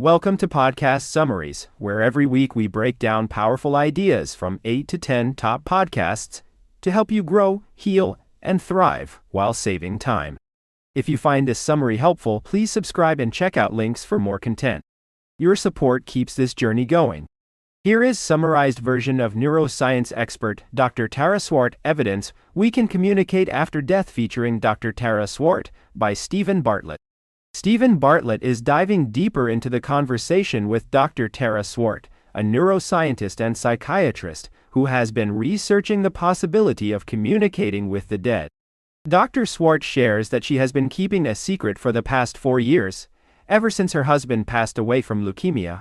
Welcome to Podcast Summaries, where every week we break down powerful ideas from 8 to 10 top podcasts to help you grow, heal, and thrive while saving time. If you find this summary helpful, please subscribe and check out links for more content. Your support keeps this journey going. Here is summarized version of neuroscience expert Dr. Tara Swart Evidence We Can Communicate After Death featuring Dr. Tara Swart by Steven Bartlett. Steven Bartlett is diving deeper into the conversation with Dr. Tara Swart, a neuroscientist and psychiatrist who has been researching the possibility of communicating with the dead. Dr. Swart shares that she has been keeping a secret for the past 4 years, ever since her husband passed away from leukemia.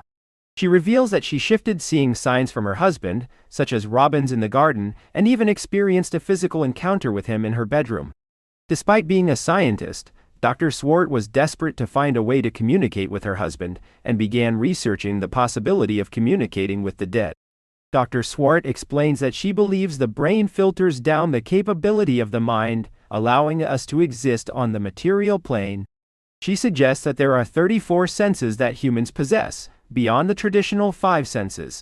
She reveals that she shifted seeing signs from her husband, such as robins in the garden, and even experienced a physical encounter with him in her bedroom. Despite being a scientist, Dr. Swart was desperate to find a way to communicate with her husband and began researching the possibility of communicating with the dead. Dr. Swart explains that she believes the brain filters down the capability of the mind, allowing us to exist on the material plane. She suggests that there are 34 senses that humans possess, beyond the traditional 5 senses.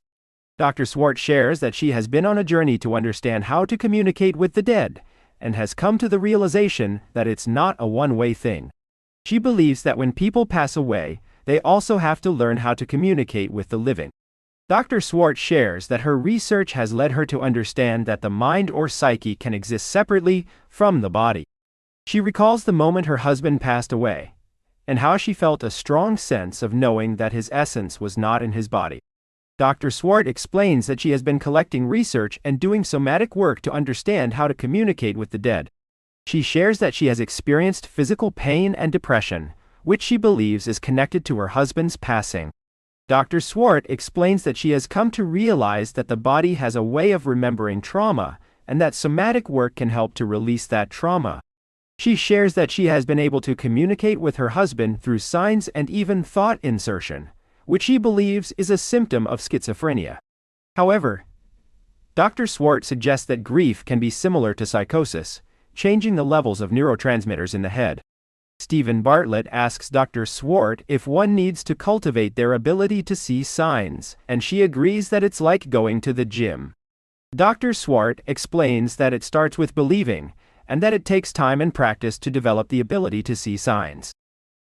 Dr. Swart shares that she has been on a journey to understand how to communicate with the dead, and has come to the realization that it's not a one-way thing. She believes that when people pass away, they also have to learn how to communicate with the living. Dr. Swart shares that her research has led her to understand that the mind or psyche can exist separately from the body. She recalls the moment her husband passed away, and how she felt a strong sense of knowing that his essence was not in his body. Dr. Swart explains that she has been collecting research and doing somatic work to understand how to communicate with the dead. She shares that she has experienced physical pain and depression, which she believes is connected to her husband's passing. Dr. Swart explains that she has come to realize that the body has a way of remembering trauma, and that somatic work can help to release that trauma. She shares that she has been able to communicate with her husband through signs and even thought insertion, which she believes is a symptom of schizophrenia. However, Dr. Swart suggests that grief can be similar to psychosis, changing the levels of neurotransmitters in the head. Steven Bartlett asks Dr. Swart if one needs to cultivate their ability to see signs, and she agrees that it's like going to the gym. Dr. Swart explains that it starts with believing, and that it takes time and practice to develop the ability to see signs.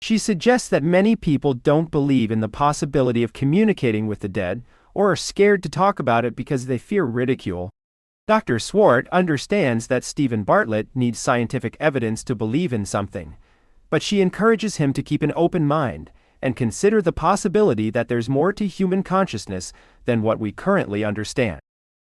She suggests that many people don't believe in the possibility of communicating with the dead, or are scared to talk about it because they fear ridicule. Dr. Swart understands that Steven Bartlett needs scientific evidence to believe in something, but she encourages him to keep an open mind and consider the possibility that there's more to human consciousness than what we currently understand.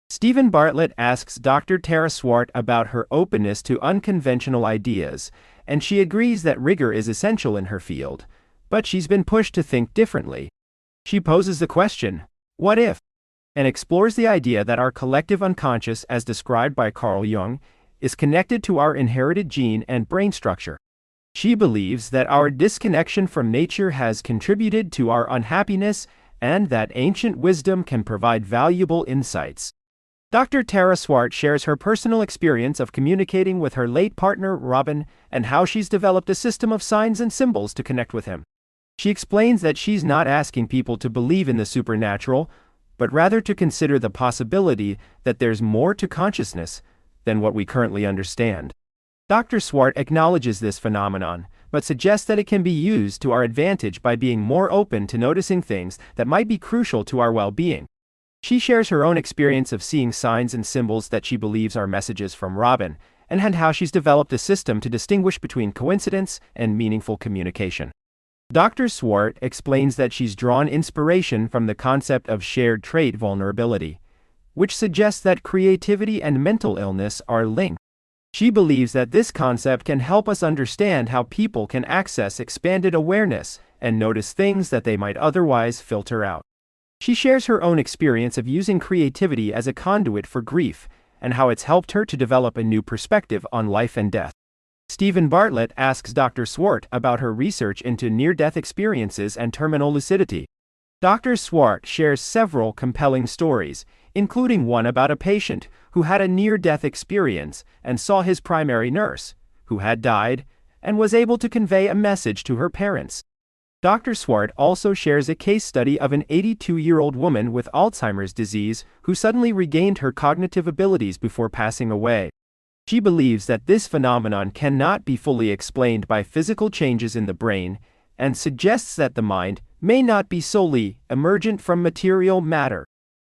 Steven Bartlett asks Dr. Tara Swart about her openness to unconventional ideas, and she agrees that rigor is essential in her field, but she's been pushed to think differently. She poses the question, what if? And explores the idea that our collective unconscious, as described by Carl Jung, is connected to our inherited gene and brain structure. She believes that our disconnection from nature has contributed to our unhappiness and that ancient wisdom can provide valuable insights. Dr. Tara Swart shares her personal experience of communicating with her late partner, Robin, and how she's developed a system of signs and symbols to connect with him. She explains that she's not asking people to believe in the supernatural, but rather to consider the possibility that there's more to consciousness than what we currently understand. Dr. Swart acknowledges this phenomenon, but suggests that it can be used to our advantage by being more open to noticing things that might be crucial to our well-being. She shares her own experience of seeing signs and symbols that she believes are messages from Robin, and how she's developed a system to distinguish between coincidence and meaningful communication. Dr. Swart explains that she's drawn inspiration from the concept of shared trait vulnerability, which suggests that creativity and mental illness are linked. She believes that this concept can help us understand how people can access expanded awareness and notice things that they might otherwise filter out. She shares her own experience of using creativity as a conduit for grief, and how it's helped her to develop a new perspective on life and death. Steven Bartlett asks Dr. Swart about her research into near-death experiences and terminal lucidity. Dr. Swart shares several compelling stories, including one about a patient who had a near-death experience and saw his primary nurse, who had died, and was able to convey a message to her parents. Dr. Swart also shares a case study of an 82-year-old woman with Alzheimer's disease who suddenly regained her cognitive abilities before passing away. She believes that this phenomenon cannot be fully explained by physical changes in the brain, and suggests that the mind may not be solely emergent from material matter.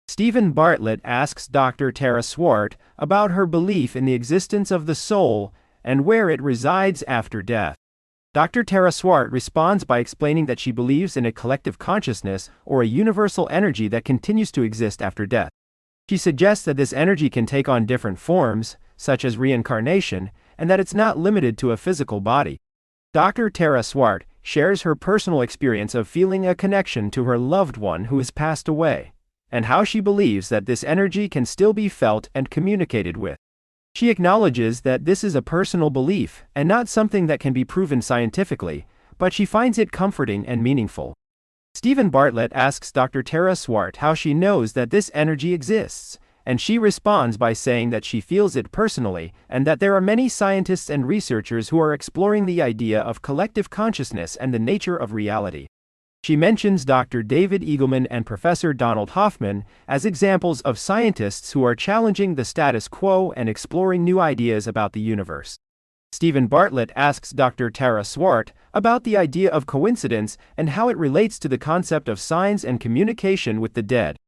Steven Bartlett asks Dr. Tara Swart about her belief in the existence of the soul and where it resides after death. Dr. Tara Swart responds by explaining that she believes in a collective consciousness or a universal energy that continues to exist after death. She suggests that this energy can take on different forms, such as reincarnation, and that it's not limited to a physical body. Dr. Tara Swart shares her personal experience of feeling a connection to her loved one who has passed away, and how she believes that this energy can still be felt and communicated with. She acknowledges that this is a personal belief and not something that can be proven scientifically, but she finds it comforting and meaningful. Steven Bartlett asks Dr. Tara Swart how she knows that this energy exists, and she responds by saying that she feels it personally and that there are many scientists and researchers who are exploring the idea of collective consciousness and the nature of reality. She mentions Dr. David Eagleman and Professor Donald Hoffman as examples of scientists who are challenging the status quo and exploring new ideas about the universe. Steven Bartlett asks Dr. Tara Swart about the idea of coincidence and how it relates to the concept of signs and communication with the dead.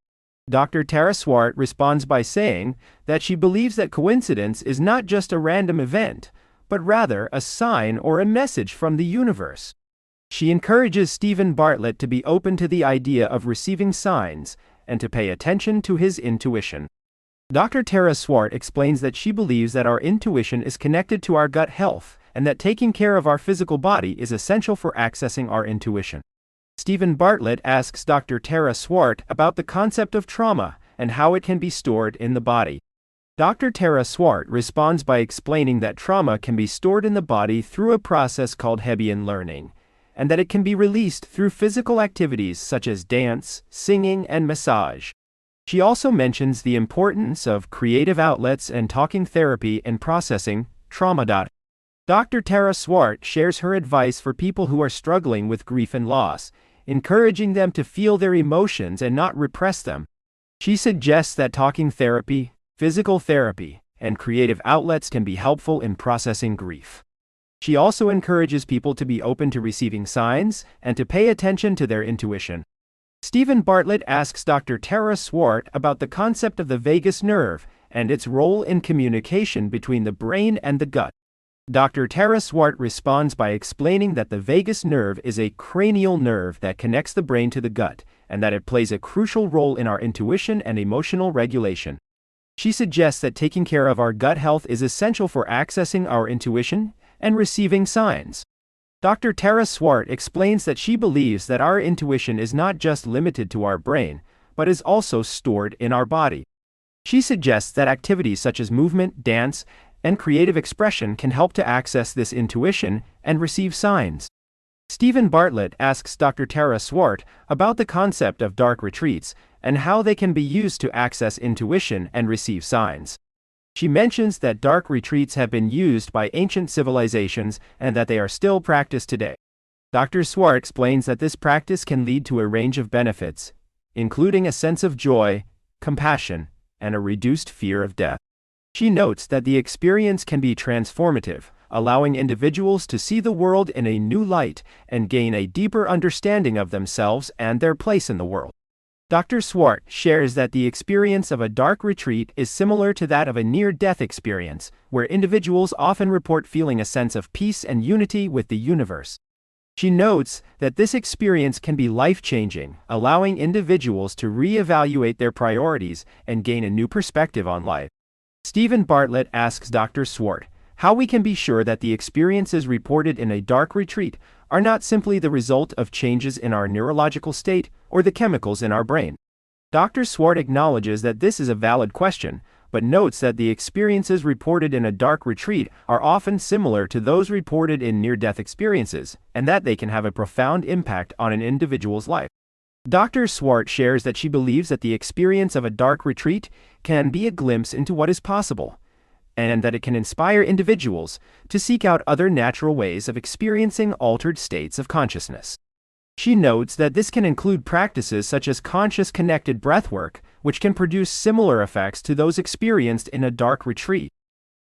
Dr. Tara Swart responds by saying that she believes that coincidence is not just a random event, but rather a sign or a message from the universe. She encourages Steven Bartlett to be open to the idea of receiving signs and to pay attention to his intuition. Dr. Tara Swart explains that she believes that our intuition is connected to our gut health and that taking care of our physical body is essential for accessing our intuition. Steven Bartlett asks Dr. Tara Swart about the concept of trauma and how it can be stored in the body. Dr. Tara Swart responds by explaining that trauma can be stored in the body through a process called Hebbian learning, and that it can be released through physical activities such as dance, singing, and massage. She also mentions the importance of creative outlets and talking therapy in processing trauma. Dr. Tara Swart shares her advice for people who are struggling with grief and loss, encouraging them to feel their emotions and not repress them. She suggests that talking therapy, physical therapy, and creative outlets can be helpful in processing grief. She also encourages people to be open to receiving signs and to pay attention to their intuition. Steven Bartlett asks Dr. Tara Swart about the concept of the vagus nerve and its role in communication between the brain and the gut. Dr. Tara Swart responds by explaining that the vagus nerve is a cranial nerve that connects the brain to the gut, and that it plays a crucial role in our intuition and emotional regulation. She suggests that taking care of our gut health is essential for accessing our intuition and receiving signs. Dr. Tara Swart explains that she believes that our intuition is not just limited to our brain, but is also stored in our body. She suggests that activities such as movement, dance, and creative expression can help to access this intuition and receive signs. Steven Bartlett asks Dr. Tara Swart about the concept of dark retreats and how they can be used to access intuition and receive signs. She mentions that dark retreats have been used by ancient civilizations and that they are still practiced today. Dr. Swart explains that this practice can lead to a range of benefits, including a sense of joy, compassion, and a reduced fear of death. She notes that the experience can be transformative, allowing individuals to see the world in a new light and gain a deeper understanding of themselves and their place in the world. Dr. Swart shares that the experience of a dark retreat is similar to that of a near-death experience, where individuals often report feeling a sense of peace and unity with the universe. She notes that this experience can be life-changing, allowing individuals to re-evaluate their priorities and gain a new perspective on life. Steven Bartlett asks Dr. Swart how we can be sure that the experiences reported in a dark retreat are not simply the result of changes in our neurological state or the chemicals in our brain. Dr. Swart acknowledges that this is a valid question, but notes that the experiences reported in a dark retreat are often similar to those reported in near-death experiences, and that they can have a profound impact on an individual's life. Dr. Swart shares that she believes that the experience of a dark retreat can be a glimpse into what is possible, and that it can inspire individuals to seek out other natural ways of experiencing altered states of consciousness. She notes that this can include practices such as conscious connected breathwork, which can produce similar effects to those experienced in a dark retreat.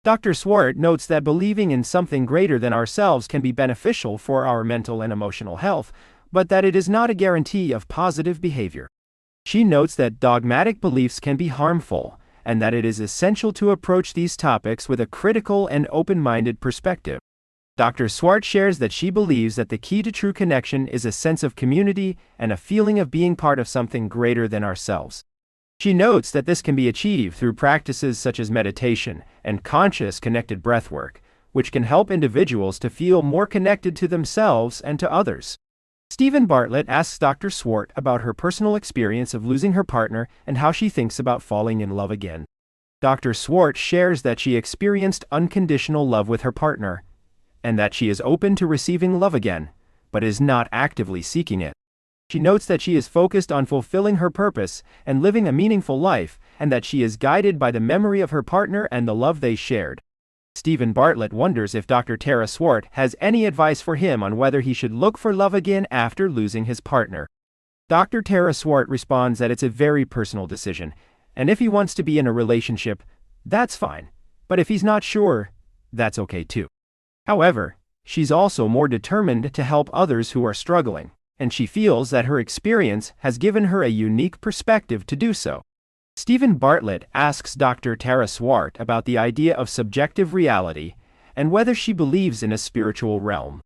Dr. Swart notes that believing in something greater than ourselves can be beneficial for our mental and emotional health, but that it is not a guarantee of positive behavior. She notes that dogmatic beliefs can be harmful, and that it is essential to approach these topics with a critical and open-minded perspective. Dr. Swart shares that she believes that the key to true connection is a sense of community and a feeling of being part of something greater than ourselves. She notes that this can be achieved through practices such as meditation and conscious connected breathwork, which can help individuals to feel more connected to themselves and to others. Steven Bartlett asks Dr. Swart about her personal experience of losing her partner and how she thinks about falling in love again. Dr. Swart shares that she experienced unconditional love with her partner, and that she is open to receiving love again, but is not actively seeking it. She notes that she is focused on fulfilling her purpose and living a meaningful life, and that she is guided by the memory of her partner and the love they shared. Steven Bartlett wonders if Dr. Tara Swart has any advice for him on whether he should look for love again after losing his partner. Dr. Tara Swart responds that it's a very personal decision, and if he wants to be in a relationship, that's fine, but if he's not sure, that's okay too. However, she's also more determined to help others who are struggling, and she feels that her experience has given her a unique perspective to do so. Steven Bartlett asks Dr. Tara Swart about the idea of subjective reality and whether she believes in a spiritual realm.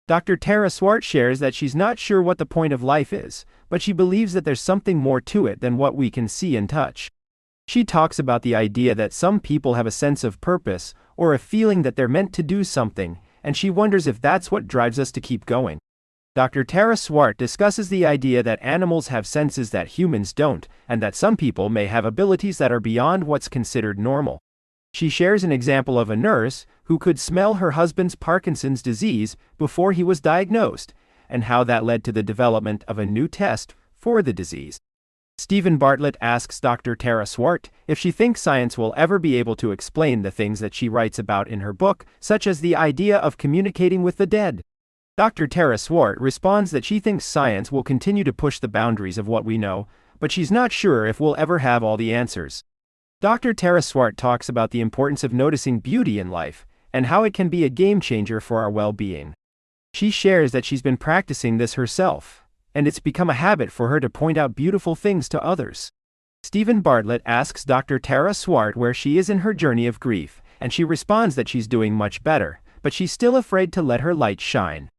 Dr. Tara Swart shares that she's not sure what the point of life is, but she believes that there's something more to it than what we can see and touch. She talks about the idea that some people have a sense of purpose or a feeling that they're meant to do something, and she wonders if that's what drives us to keep going. Dr. Tara Swart discusses the idea that animals have senses that humans don't, and that some people may have abilities that are beyond what's considered normal. She shares an example of a nurse who could smell her husband's Parkinson's disease before he was diagnosed, and how that led to the development of a new test for the disease. Steven Bartlett asks Dr. Tara Swart if she thinks science will ever be able to explain the things that she writes about in her book, such as the idea of communicating with the dead. Dr. Tara Swart responds that she thinks science will continue to push the boundaries of what we know, but she's not sure if we'll ever have all the answers. Dr. Tara Swart talks about the importance of noticing beauty in life, and how it can be a game changer for our well-being. She shares that she's been practicing this herself, and it's become a habit for her to point out beautiful things to others. Steven Bartlett asks Dr. Tara Swart where she is in her journey of grief, and she responds that she's doing much better, but she's still afraid to let her light shine.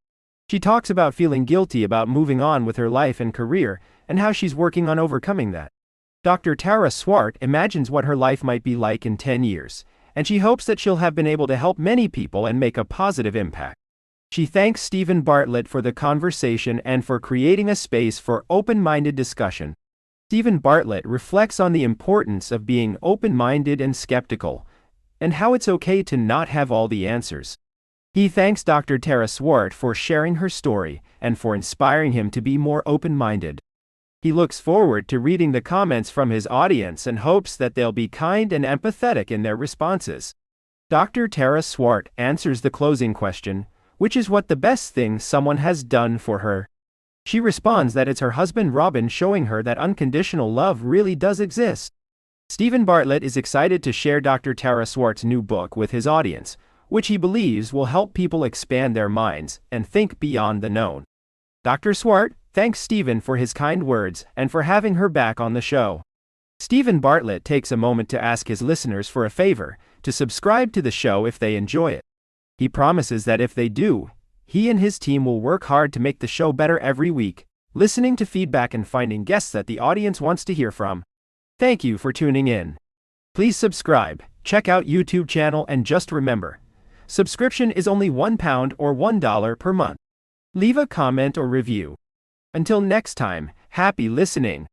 She talks about feeling guilty about moving on with her life and career, and how she's working on overcoming that. Dr. Tara Swart imagines what her life might be like in 10 years, and she hopes that she'll have been able to help many people and make a positive impact. She thanks Steven Bartlett for the conversation and for creating a space for open-minded discussion. Steven Bartlett reflects on the importance of being open-minded and skeptical, and how it's okay to not have all the answers. He thanks Dr. Tara Swart for sharing her story and for inspiring him to be more open-minded. He looks forward to reading the comments from his audience and hopes that they'll be kind and empathetic in their responses. Dr. Tara Swart answers the closing question, which is what the best thing someone has done for her. She responds that it's her husband Robin showing her that unconditional love really does exist. Steven Bartlett is excited to share Dr. Tara Swart's new book with his audience, which he believes will help people expand their minds and think beyond the known. Dr. Swart thanks Steven for his kind words and for having her back on the show. Steven Bartlett takes a moment to ask his listeners for a favor, to subscribe to the show if they enjoy it. He promises that if they do, he and his team will work hard to make the show better every week, listening to feedback and finding guests that the audience wants to hear from. Thank you for tuning in. Please subscribe, check out YouTube channel, and just remember, subscription is only £1 or $1 per month. Leave a comment or review. Until next time, happy listening.